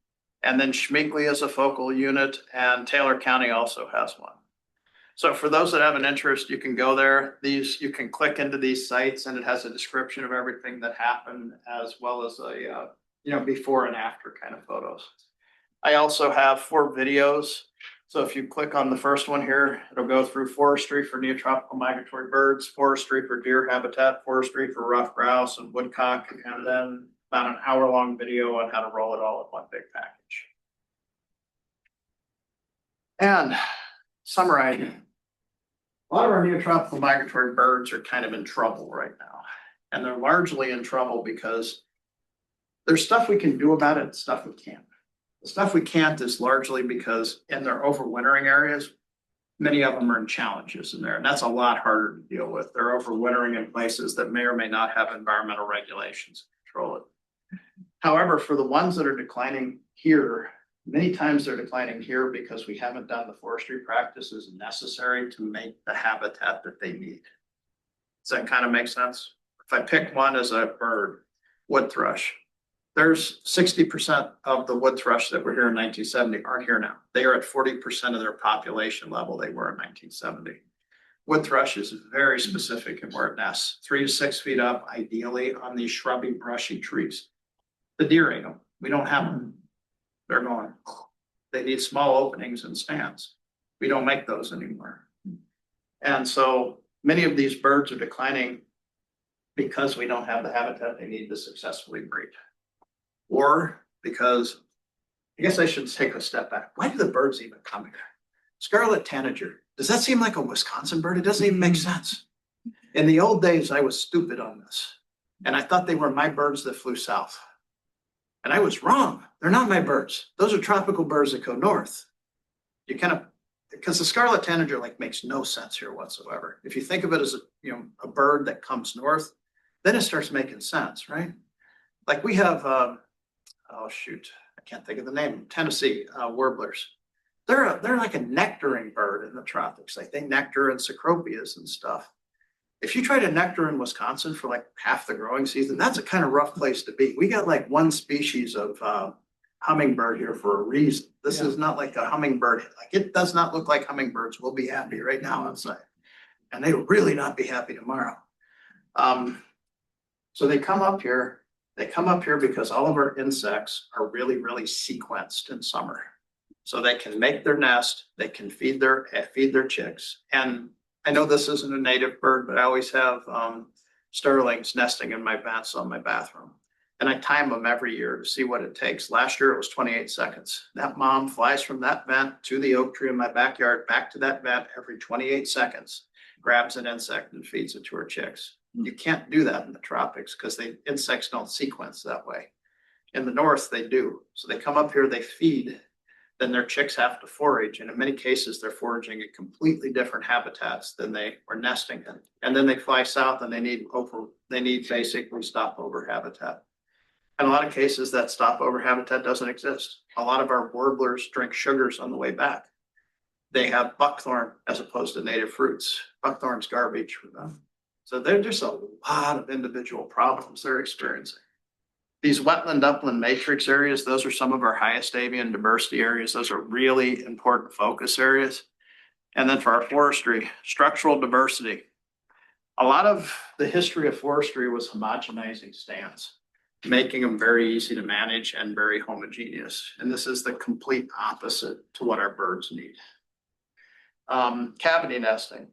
And then Schmeekley is a focal unit, and Taylor County also has one. So for those that have an interest, you can go there. You can click into these sites, and it has a description of everything that happened, as well as a before and after kind of photos. I also have 4 videos. So if you click on the first one here, it'll go through forestry for neotropical migratory birds, forestry for deer habitat, forestry for ruffed grouse and woodcock, and then about an hour-long video on how to roll it all in one big package. And summarizing, a lot of our neotropical migratory birds are kind of in trouble right now. And they're largely in trouble because there's stuff we can do about it and stuff we can't. The stuff we can't is largely because in their overwintering areas, many of them are in challenges in there, and that's a lot harder to deal with. They're overwintering in places that may or may not have environmental regulations to control it. However, for the ones that are declining here, many times they're declining here because we haven't done the forestry practices necessary to make the habitat that they need. Does that kind of make sense? If I pick one as a bird, wood thrush, there's 60% of the wood thrush that were here in 1970 aren't here now. They are at 40% of their population level they were in 1970. Wood thrush is very specific in where it nests, 3 to 6 feet up, ideally on these shrubby, brushy trees. The deer ate them. We don't have them. They're gone. They need small openings and stands. We don't make those anymore. And so many of these birds are declining because we don't have the habitat they need to successfully breed. Or because, I guess I should take a step back. Why do the birds even come here? Scarlet tanager. Does that seem like a Wisconsin bird? It doesn't even make sense. In the old days, I was stupid on this. And I thought they were my birds that flew south. And I was wrong. They're not my birds. Those are tropical birds that go north. You kind of, because the scarlet tanager like makes no sense here whatsoever. If you think of it as a bird that comes north, then it starts making sense, right? Like we have, oh shoot, I can't think of the name, Tennessee warblers. They're like a nectaring bird in the tropics. Like they nectar in cecropias and stuff. If you try to nectar in Wisconsin for like half the growing season, that's a kind of rough place to be. We got like one species of hummingbird here for a reason. This is not like a hummingbird. Like it does not look like hummingbirds will be happy right now outside. And they will really not be happy tomorrow. So they come up here. They come up here because all of our insects are really, really sequenced in summer. So they can make their nest, they can feed their chicks. And I know this isn't a native bird, but I always have starlings nesting in my vents on my bathroom. And I time them every year to see what it takes. Last year it was 28 seconds. That mom flies from that vent to the oak tree in my backyard, back to that vent every 28 seconds, grabs an insect and feeds it to her chicks. You can't do that in the tropics because the insects don't sequence that way. In the north, they do. So they come up here, they feed, then their chicks have to forage. And in many cases, they're foraging in completely different habitats than they were nesting in. And then they fly south and they need basically stopover habitat. In a lot of cases, that stopover habitat doesn't exist. A lot of our warblers drink sugars on the way back. They have buckthorn as opposed to native fruits. Buckthorn's garbage for them. So there's just a lot of individual problems they're experiencing. These wetland upland matrix areas, those are some of our highest avian diversity areas. Those are really important focus areas. And then for our forestry, structural diversity. A lot of the history of forestry was homogenizing stands, making them very easy to manage and very homogeneous. And this is the complete opposite to what our birds need. Cavity nesting.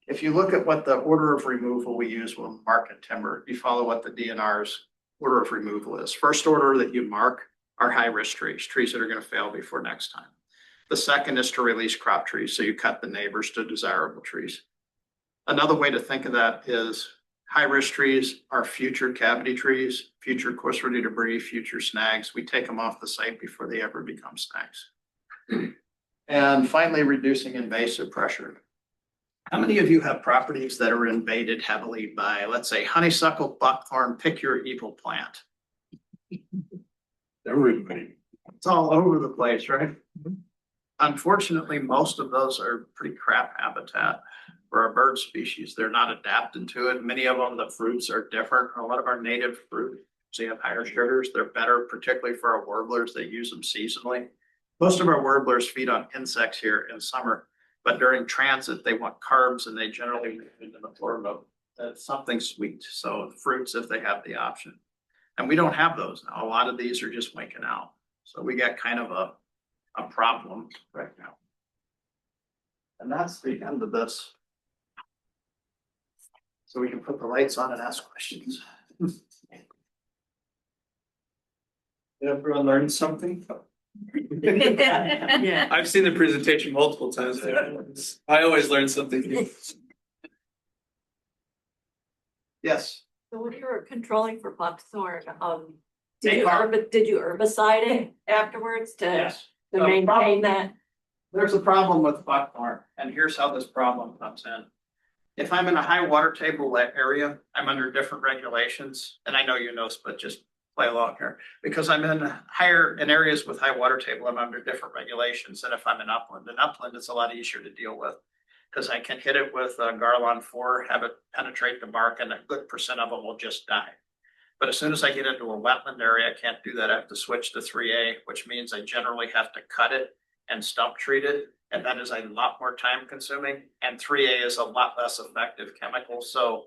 If you look at what the order of removal we use when marking timber, you follow what the DNR's order of removal is. First order that you mark are high risk trees, trees that are going to fail before next time. The second is to release crop trees. So you cut the neighbors to desirable trees. Another way to think of that is high risk trees are future cavity trees, future coarse woody debris, future snags. We take them off the site before they ever become snags. And finally, reducing invasive pressure. How many of you have properties that are invaded heavily by, let's say, honeysuckle, buckthorn, pick your evil plant? Everybody. It's all over the place, right? Unfortunately, most of those are pretty crap habitat for our bird species. They're not adapted to it. Many of them, the fruits are different. A lot of our native fruit, so you have higher sugars. They're better, particularly for our warblers. They use them seasonally. Most of our warblers feed on insects here in summer. But during transit, they want carbs and they generally move into the form of something sweet. So fruits, if they have the option. And we don't have those now. A lot of these are just winking out. So we got kind of a problem right now. And that's the end of this. So we can put the lights on and ask questions. Everyone learned something? Yeah. I've seen the presentation multiple times. I always learn something new. Yes. So when you were controlling for buckthorn, Hey, Mark. did you herbicide it afterwards to Yes. to The maintain problem- that? There's a problem with buckthorn, and here's how this problem comes in. If I'm in a high water table area, I'm under different regulations, and I know you know, but just play along here. Because I'm in areas with high water table, I'm under different regulations than if I'm in upland. In upland, it's a lot easier to deal with because I can hit it with Garlon 4, have it penetrate the bark, and a good percent of them will just die. But as soon as I get into a wetland area, I can't do that. I have to switch to 3A, which means I generally have to cut it and stump treat it. And that is a lot more time consuming. And 3A is a lot less effective chemical. So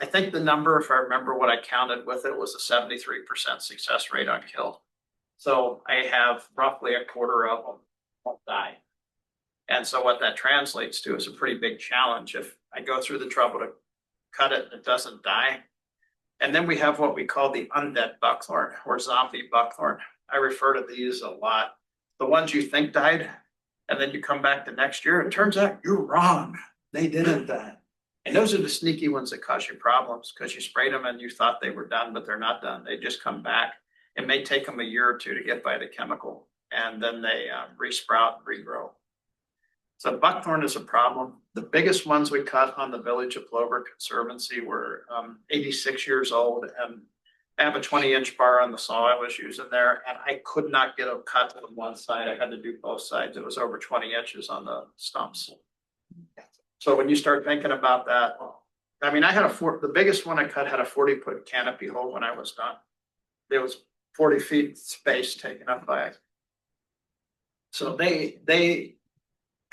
I think the number, if I remember what I counted with it, was a 73% success rate on kill. So I have roughly a quarter of them won't die. And so what that translates to is a pretty big challenge. If I go through the trouble to cut it and it doesn't die. And then we have what we call the undead buckthorn or zombie buckthorn. I refer to these a lot. The ones you think died, and then you come back the next year, it turns out you're wrong. They didn't die. And those are the sneaky ones that cause you problems because you sprayed them and you thought they were done, but they're not done. They just come back. It may take them a year or two to get by the chemical, and then they resprout and regrow. So buckthorn is a problem. The biggest ones we cut on the Village of Plover Conservancy were 86 years old, and I have a 20-inch bar on the saw I was using there, and I could not get a cut on one side. I had to do both sides. It was over 20 inches on the stumps. So when you start thinking about that, I mean, I had the biggest one I cut had a 40-foot canopy hole when I was done. There was 40 feet space taken up by it. So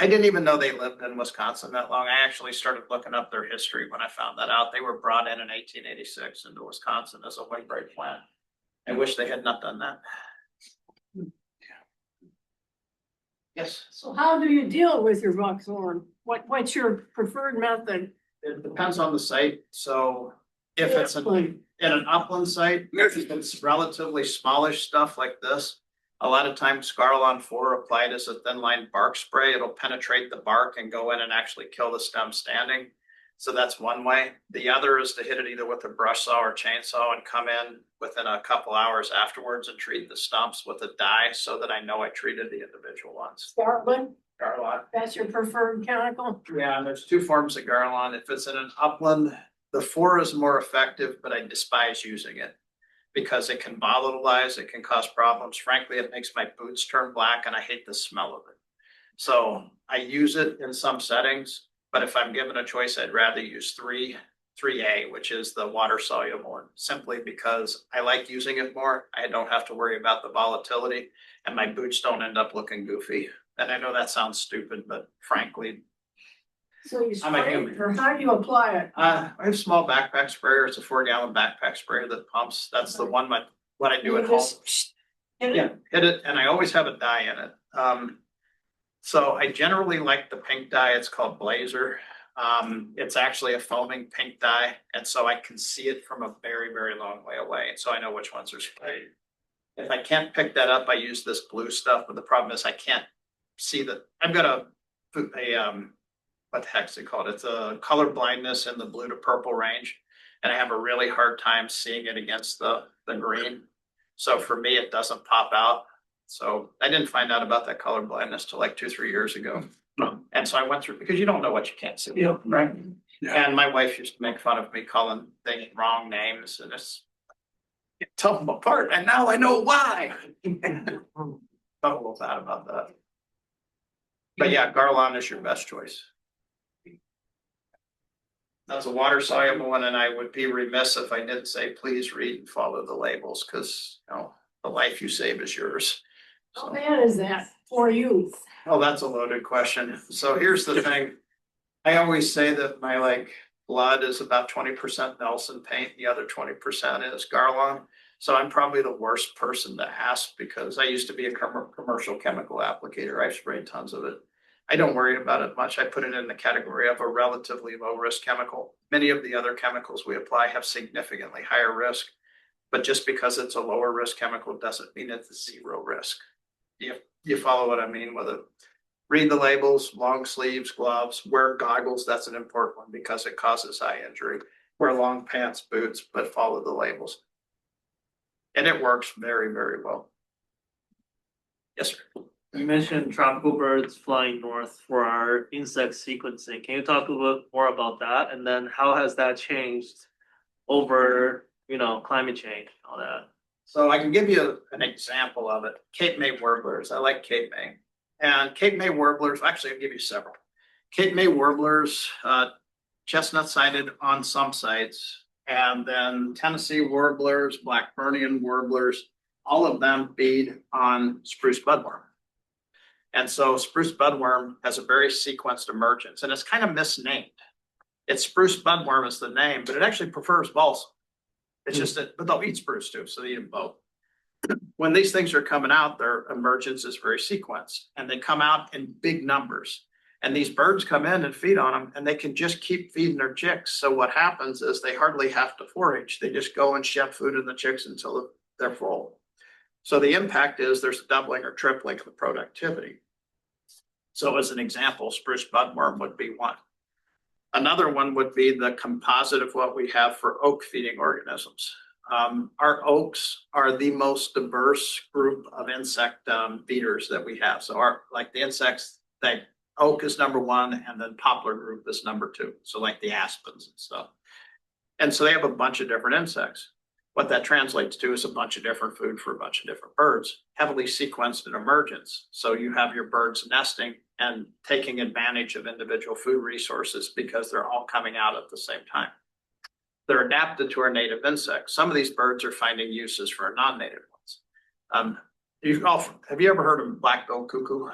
I didn't even know they lived in Wisconsin that long. I actually started looking up their history when I found that out. They were brought in 1886 into Wisconsin as a windbreak plant. I wish they had not done that. Yes. So how do you deal with your buckthorn? What's your preferred method? It depends on the site. So if it's in an upland site, it's relatively smallish stuff like this. A lot of times Scarlon 4 applied as a thin line bark spray, it'll penetrate the bark and go in and actually kill the stem standing. So that's one way. The other is to hit it either with a brush saw or chainsaw and come in within a couple hours afterwards and treat the stumps with a dye so that I know I treated the individual ones. Scarlet, Garlon. that's your preferred chemical? Yeah, and there's two forms of Garlon. If it's in an upland, the 4 is more effective, but I despise using it because it can volatilize, it can cause problems. Frankly, it makes my boots turn black and I hate the smell of it. So I use it in some settings, but if I'm given a choice, I'd rather use 3A, which is the water soluble one, simply because I like using it more. I don't have to worry about the volatility and my boots don't end up looking goofy. And I know that sounds stupid, but frankly, So you I'm a spray human. it, or how do you apply it? I have a small backpack sprayer. It's a 4-gallon backpack sprayer that pumps. That's the one, what I do at You home. just hit it? Yeah, hit it, and I always have a dye in it. So I generally like the pink dye. It's called Blazer. It's actually a foaming pink dye, and so I can see it from a very, very long way away. And so I know which ones are sprayed. If I can't pick that up, I use this blue stuff, but the problem is I can't see that. I've got a what the heck's it called? It's a color blindness in the blue to purple range. And I have a really hard time seeing it against the green. So for me, it doesn't pop out. So I didn't find out about that color blindness till like 2-3 years ago. And so I went through, because you don't know what you can't see. Yep. Right. Yeah. And my wife used to make fun of me calling things wrong names and it's tell them apart. And now I know why. Felt a little bad about that. But yeah, Garlon is your best choice. That's a water soluble one, and I would be remiss if I didn't say, please read and follow the labels, because the life you save is yours. How So, bad is that for you? oh, that's a loaded question. So here's the thing. I always say that my blood is about 20% Nelson paint, the other 20% is Garlon. So I'm probably the worst person to ask because I used to be a commercial chemical applicator. I've sprayed tons of it. I don't worry about it much. I put it in the category of a relatively low risk chemical. Many of the other chemicals we apply have significantly higher risk, but just because it's a lower risk chemical doesn't mean it's zero risk. You follow what I mean with it. Read the labels, long sleeves, gloves, wear goggles. That's an important one because it causes eye injury. Wear long pants, boots, but follow the labels. And it works very, very well. Yes, sir. You mentioned tropical birds flying north for our insect sequencing. Can you talk a little bit more about that? And then how has that changed over, climate change, all that? So I can give you an example of it. Cape May warblers. I like Cape May. And Cape May warblers, actually, I'll give you several. Cape May warblers, chestnut sided on some sites, and then Tennessee warblers, Blackburnian warblers, all of them feed on spruce budworm. And so spruce budworm has a very sequenced emergence, and it's kind of misnamed. It's spruce budworm is the name, but it actually prefers balsam. It's just that, but they'll eat spruce too, so they eat them both. When these things are coming out, their emergence is very sequenced, and they come out in big numbers. And these birds come in and feed on them, and they can just keep feeding their chicks. So what happens is they hardly have to forage. They just go and shove food in the chicks until they're full. So the impact is there's a doubling or tripling of productivity. So as an example, spruce budworm would be one. Another one would be the composite of what we have for oak feeding organisms. Our oaks are the most diverse group of insect feeders that we have. So the insects, oak is number one, and then poplar group is number two. So like the aspens and stuff. And so they have a bunch of different insects. What that translates to is a bunch of different food for a bunch of different birds, heavily sequenced in emergence. So you have your birds nesting and taking advantage of individual food resources because they're all coming out at the same time. They're adapted to our native insects. Some of these birds are finding uses for non-native ones. Have you ever heard of black-billed cuckoo?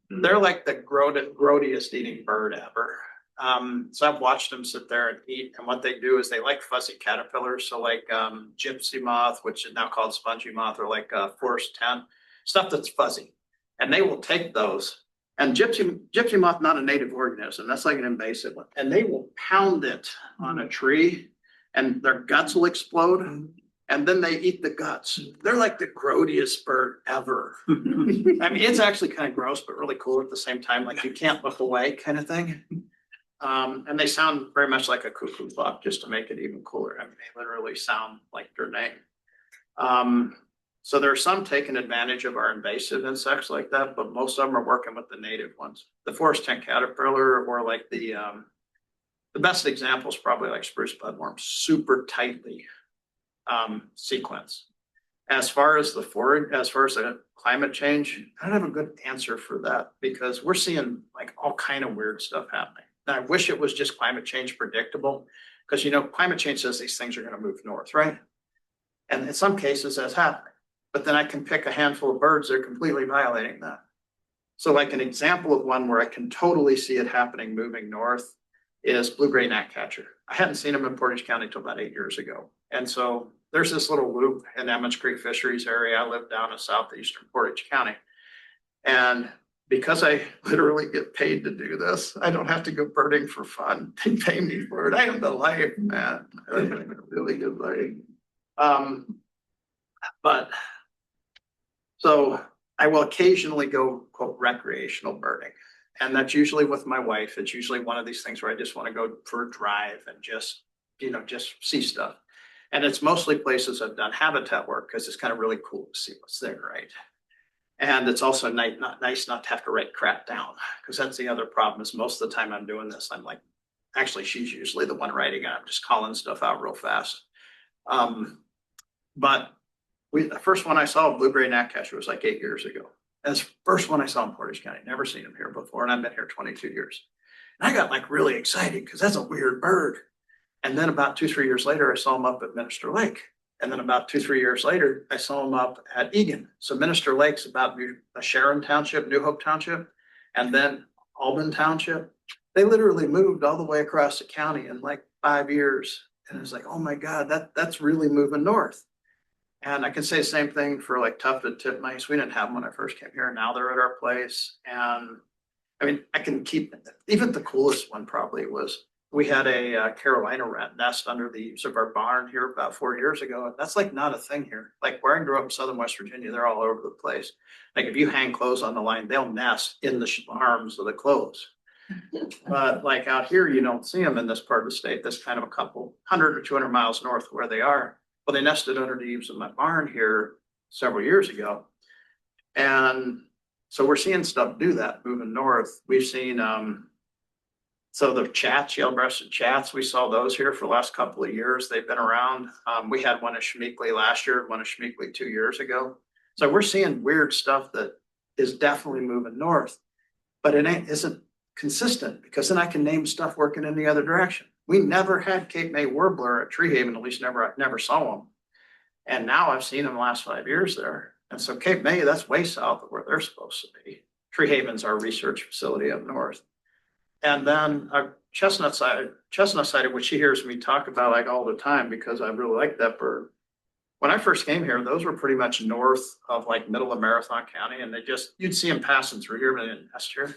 They're like the grodiest eating bird ever. So I've watched them sit there and eat, and what they do is they like fuzzy caterpillars. So like gypsy moth, which is now called spongy moth, or like forest tent, stuff that's fuzzy. And they will take those. And gypsy moth, not a native organism, that's like an invasive one. And they will pound it on a tree and their guts will explode. And then they eat the guts. They're like the grodiest bird ever. I mean, it's actually kind of gross, but really cool at the same time. Like you can't look away kind of thing. And they sound very much like a cuckoo clock, just to make it even cooler. I mean, they literally sound like their name. So there are some taking advantage of our invasive insects like that, but most of them are working with the native ones. The forest tent caterpillar, or like the best example is probably like spruce bloodworm, super tightly sequence. As far as the climate change, I don't have a good answer for that because we're seeing like all kind of weird stuff happening. And I wish it was just climate change predictable, because climate change says these things are going to move north, right? And in some cases that's happening, but then I can pick a handful of birds that are completely violating that. So like an example of one where I can totally see it happening moving north is blue-gray gnatcatcher. I hadn't seen them in Portage County till about 8 years ago. And so there's this little loop in Emmons Creek Fisheries area. I live down in southeastern Portage County. And because I literally get paid to do this, I don't have to go birding for fun. They pay me for it. I have the life, man. I have a really good life. But so I will occasionally go, quote, recreational birding. And that's usually with my wife. It's usually one of these things where I just want to go for a drive and just see stuff. And it's mostly places I've done habitat work because it's kind of really cool to see what's there, right? And it's also nice not to have to write crap down, because that's the other problem is most of the time I'm doing this, I'm like, actually, she's usually the one writing it. I'm just calling stuff out real fast. But the first one I saw, blue-gray gnatcatcher, was like 8 years ago. That's the first one I saw in Portage County. Never seen him here before, and I've been here 22 years. And I got like really excited because that's a weird bird. And then about 2-3 years later, I saw him up at Minister Lake. And then about 2-3 years later, I saw him up at Egan. So Minister Lake's about Sharon Township, New Hope Township, and then Albin Township. They literally moved all the way across the county in like 5 years. And it was like, oh my God, that's really moving north. And I can say the same thing for like tufted titmice. We didn't have them when I first came here. Now they're at our place. And I mean, I can keep, even the coolest one probably was, we had a Carolina rat nest under the eaves of our barn here about 4 years ago. And that's like not a thing here. Like where I grew up in Southern West Virginia, they're all over the place. Like if you hang clothes on the line, they'll nest in the arms of the clothes. But like out here, you don't see them in this part of the state. That's kind of a couple 100 or 200 miles north of where they are. Well, they nested under the eaves of my barn here several years ago. And so we're seeing stuff do that moving north. We've seen, so the chats, yellow-breasted chats, we saw those here for the last couple of years. They've been around. We had one at Schmeekley last year, one at Schmeekley 2 years ago. So we're seeing weird stuff that is definitely moving north, but it isn't consistent, because then I can name stuff working in the other direction. We never had Cape May warbler at Tree Haven, at least never saw them. And now I've seen them the last 5 years there. And so Cape May, that's way south of where they're supposed to be. Tree Haven's our research facility up north. And then chestnut-sided, which she hears me talk about like all the time because I really like that bird. When I first came here, those were pretty much north of like middle of Marathon County, and you'd see them passing through here, but they didn't nest here.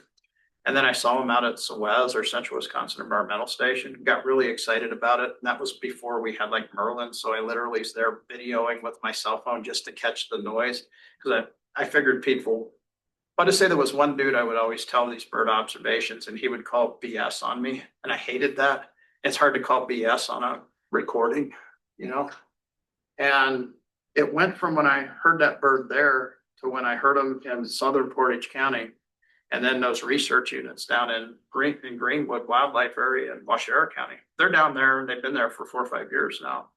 And then I saw them out at SOWES, or Central Wisconsin Environmental Station, got really excited about it. And that was before we had like Merlin. So I literally was there videoing with my cell phone just to catch the noise, because I figured people, but to say there was one dude I would always tell these bird observations, and he would call BS on me. And I hated that. It's hard to call BS on a recording, And it went from when I heard that bird there to when I heard him in southern Portage County. And then those research units down in Greenwood Wildlife Area in Waushara County, they're down there and they've been there for 4 or 5 years now.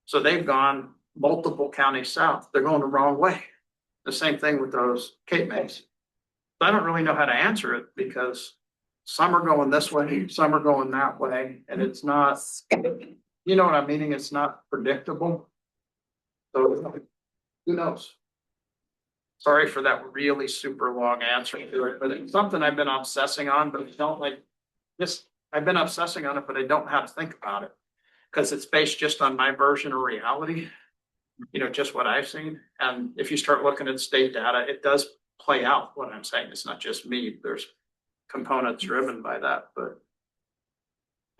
So they've gone multiple counties south. They're going the wrong way. The same thing with those Cape Mays. I don't really know how to answer it, because some are going this way, some are going that way, and it's not, you know what I'm meaning? It's not predictable. So who knows? Sorry for that really super long answer to it, but it's something I've been obsessing on, but I've been obsessing on it, but I don't have to think about it, because it's based just on my version of reality, just what I've seen. And if you start looking at state data, it does play out what I'm saying. It's not just me. There's components driven by that, but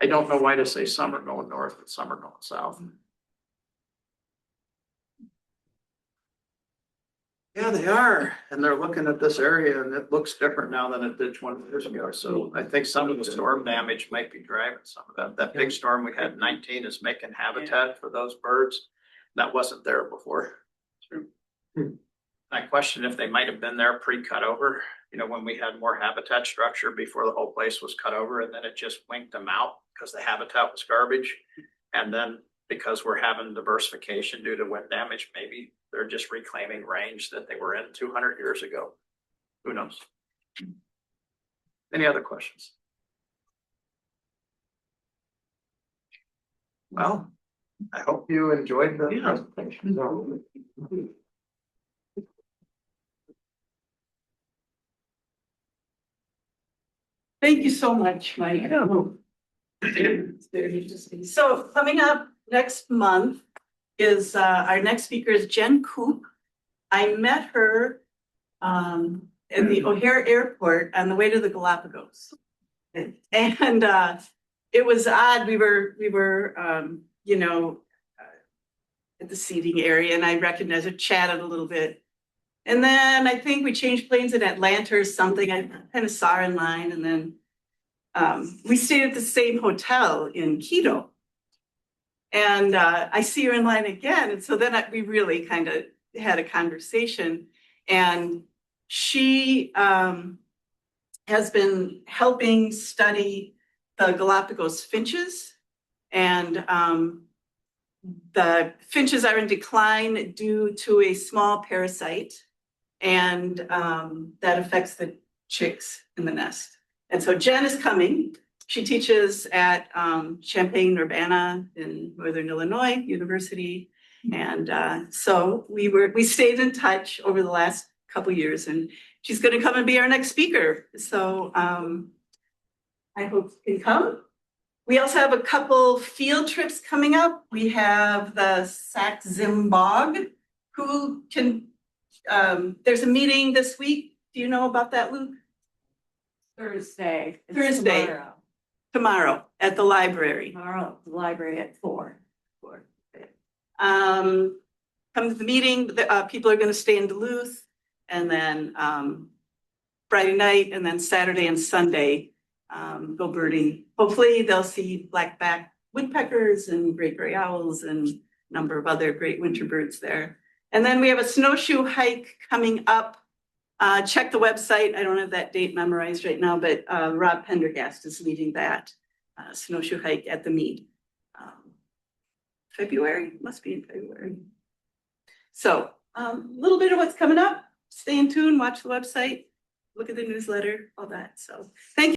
I don't know why to say some are going north and some are going south. Yeah, they are, and they're looking at this area and it looks different now than it did 20 years ago. So I think some of the storm damage might be driving some of that. That big storm we had in 19 is making habitat for those birds. That wasn't there before. I question if they might have been there pre-cut over, you know, when we had more habitat structure before the whole place was cut over, and then it just winked them out because the habitat was garbage. And then because we're having diversification due to wind damage, maybe they're just reclaiming range that they were in 200 years ago. Who knows? Any other questions? Well, I hope you enjoyed the presentation. Thank you so much, Mike. So coming up next month is, our next speaker is Jen Coop. I met her in the O'Hare Airport on the way to the Galapagos. And it was odd, we were you know, at the seating area, and I recognized her, chatted a little bit. And then I think we changed planes in Atlanta or something. I kind of saw her in line, and then we stayed at the same hotel in Quito. And I see her in line again. And so then we really kind of had a conversation. And she has been helping study the Galapagos finches. And the finches are in decline due to a small parasite. And that affects the chicks in the nest. And so Jen is coming. She teaches at Champaign-Urbana in Northern Illinois University. And so we stayed in touch over the last couple of years, and she's going to come and be our next speaker. So I hope you can come. We also have a couple field trips coming up. We have the Sax-Zim Bog, who can, there's a meeting this week. Do you know about that, Luke? Thursday. It's Thursday. Tomorrow at the library. Tomorrow, the library at 4. Come to the meeting, people are gonna stay in Duluth, and then Friday night, and then Saturday and Sunday, go birding. Hopefully they'll see blackback woodpeckers and great gray owls and a number of other great winter birds there. And then we have a snowshoe hike coming up. Check the website. I don't have that date memorized right now, but Rob Pendergast is leading that snowshoe hike at the Mead. February, must be in February. So a little bit of what's coming up. Stay in tune, watch the website, look at the newsletter, all that. So thank you.